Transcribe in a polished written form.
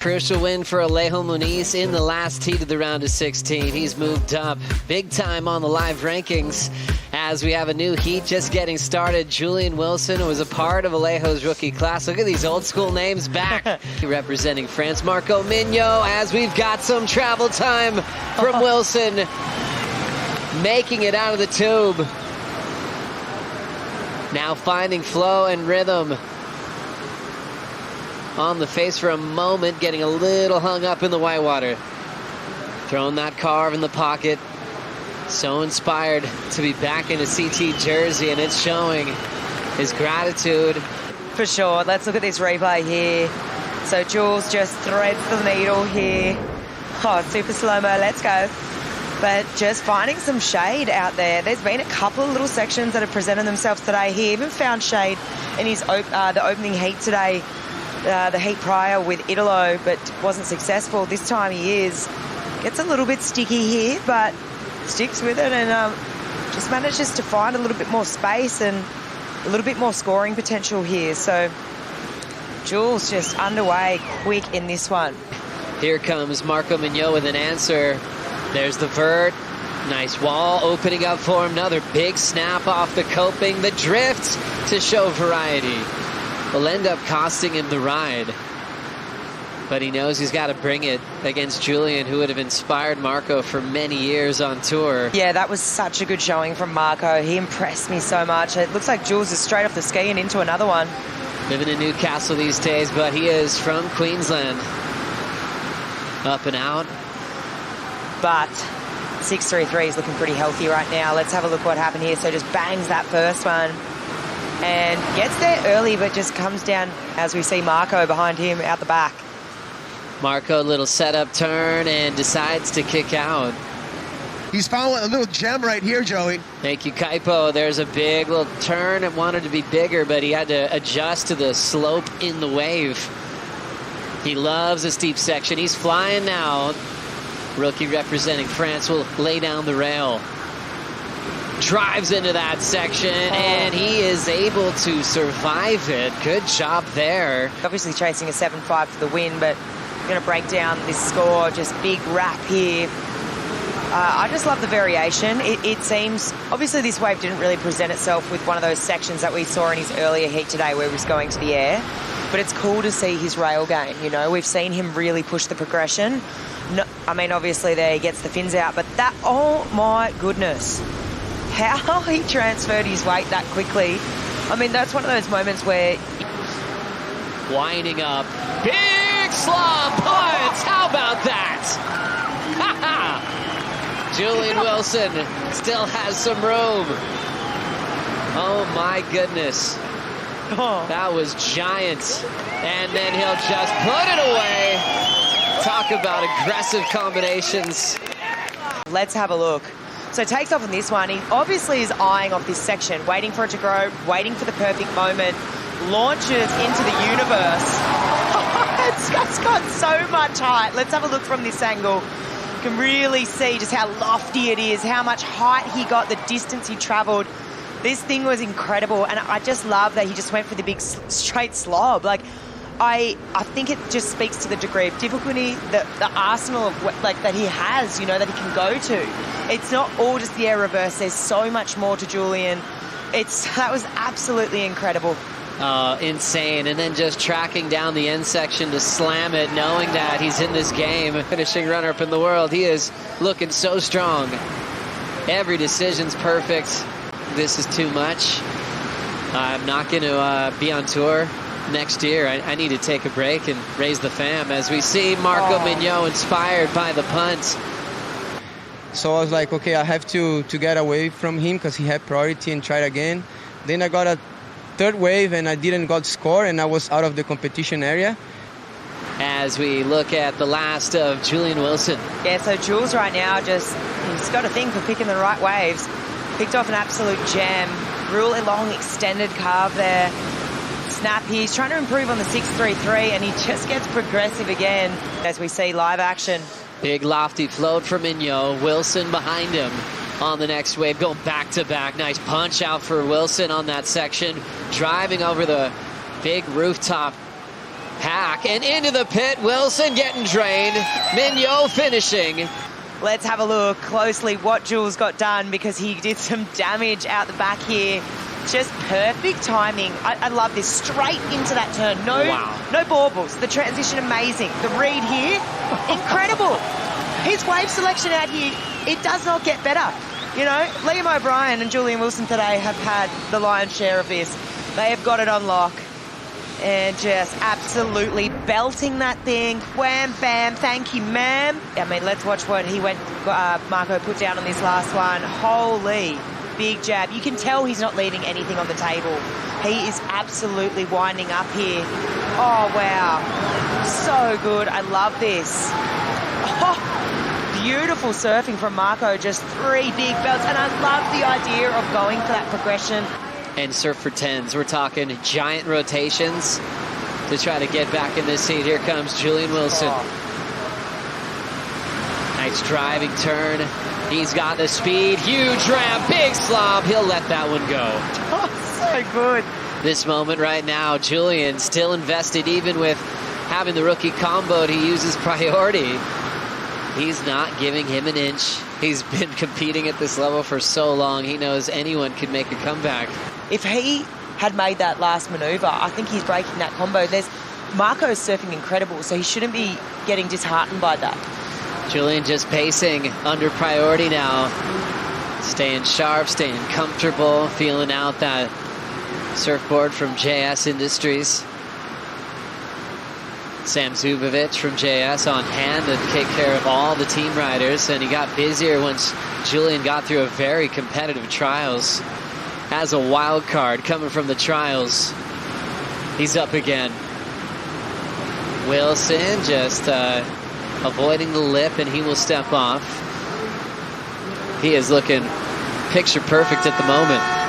Crucial win for Alejo Muniz in the last heat of the round of 16. He's moved up big time on the live rankings as we have a new heat just getting started. Julian Wilson was a part of Alejo's rookie class. Look at these old school names back. Representing France, M.Mignot, as we've got some travel time from Wilson, making it out of the tube. Now finding flow and rhythm. On the face for a moment, getting a little hung up in the whitewater. Throwing that carve in the pocket. So inspired to be back in a CT jersey, and it's showing his gratitude. For sure. Let's look at this replay here. So Jules just threads the needle here. Oh, super slow-mo, let's go. But just finding some shade out there. There's been a couple of little sections that have presented themselves today. He even found shade in his the opening heat today. The heat prior with Italo, but wasn't successful. This time he is. Gets a little bit sticky here, but sticks with it and just manages to find a little bit more space and a little bit more scoring potential here. So Jules just underway quick in this one. Here comes M.Mignot with an answer. There's the vert. Nice wall opening up for him. Another big snap off the coping. The drift to show variety will end up costing him the ride. But he knows he's got to bring it against Julian, who would have inspired Marco for many years on tour. Yeah, that was such a good showing from Marco. He impressed me so much. It looks like Jules is straight off the ski and into another one. Living in Newcastle these days, but he is from Queensland. Up and out. But 6.33 is looking pretty healthy right now. Let's have a look what happened here. So just bangs that first one. And gets there early, but just comes down as we see Marco behind him out the back. Marco, little setup turn, and decides to kick out. He's found a little gem right here, Joey. Thank you, Kaipo. There's a big little turn. It wanted to be bigger, but he had to adjust to the slope in the wave. He loves a steep section. He's flying now. Rookie representing France will lay down the rail. Drives into that section, and he is able to survive it. Good job there. Obviously chasing a 7.5 for the win, but going to break down this score. Just big wrap here. I just love the variation. It seems, obviously this wave didn't really present itself with one of those sections that we saw in his earlier heat today where he was going to the air, but it's cool to see his rail game. You know, we've seen him really push the progression. No, I mean, obviously there he gets the fins out, but that, oh my goodness. How he transferred his weight that quickly. I mean, that's one of those moments where... Winding up. Big slop punch! How about that? Julian Wilson still has some room. Oh, my goodness. That was giant. And then he'll just put it away. Talk about aggressive combinations. Let's have a look. So takes off on this one. He obviously is eyeing off this section, waiting for it to grow, waiting for the perfect moment, launches into the universe. It's just got so much height. Let's have a look from this angle. You can really see just how lofty it is, how much height he got, the distance he traveled. This thing was incredible, and I just love that he just went for the big straight slob. Like, I think it just speaks to the degree of difficulty, the arsenal of that he has, you know, that he can go to. It's not all just the air reverse. There's so much more to Julian. That was absolutely incredible. Insane. And then just tracking down the end section to slam it, knowing that he's in this game. Finishing runner-up in the world. He is looking so strong. Every decision's perfect. This is too much. I'm not going to be on tour next year. I need to take a break and raise the fam, as we see M.Mignot inspired by the punt. So I was like, okay, I have to get away from him because he had priority and tried again. Then I got a third wave and I didn't got score and I was out of the competition area. As we look at the last of Julian Wilson. Yeah, so Jules right now he's got a thing for picking the right waves. Picked off an absolute gem. Really long extended carve there. Snap here. He's trying to improve on the 6.33 and he just gets progressive again as we see live action. Big lofty float for Mignot. Wilson behind him on the next wave, going back to back. Nice punch out for Wilson on that section. Driving over the big rooftop Pack and into the pit. Wilson getting drained. Mignot finishing. Let's have a look closely what Jules got done, because he did some damage out the back here. Just perfect timing. I love this. Straight into that turn. No baubles. The transition amazing. The read here, incredible. His wave selection out here, it does not get better. You know, Liam O'Brien and Julian Wilson today have had the lion's share of this. They have got it on lock. And just absolutely belting that thing. Wham, bam, thank you, ma'am. I mean, let's watch what Marco put down on this last one. Holy, big jab. You can tell he's not leaving anything on the table. He is absolutely winding up here. Oh, wow. So good. I love this. Oh, beautiful surfing from Marco. Just 3 big belts. And I love the idea of going for that progression. And surf for 10s. We're talking giant rotations to try to get back in this seat. Here comes Julian Wilson. Nice driving turn. He's got the speed. Huge ramp. Big slob. He'll let that one go. Oh, so good. This moment right now, Julian still invested, even with having the rookie combo to use his priority. He's not giving him an inch. He's been competing at this level for so long. He knows anyone can make a comeback. If he had made that last maneuver, I think he's breaking that combo. Marco's surfing incredible, so he shouldn't be getting disheartened by that. Julian just pacing under priority now. Staying sharp, staying comfortable, feeling out that surfboard from JS Industries. Sam Zubovich from JS on hand to take care of all the team riders, and he got busier once Julian got through a very competitive trials. As a wild card coming from the trials, he's up again. Wilson just avoiding the lip, and he will step off. He is looking picture perfect at the moment.